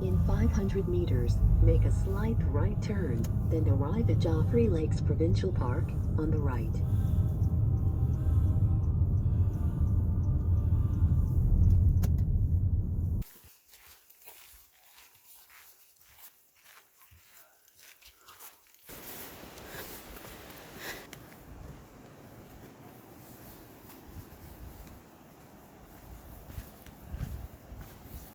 In 500 meters, make a slight right turn, then arrive at Joffrey Lakes Provincial Park on the right.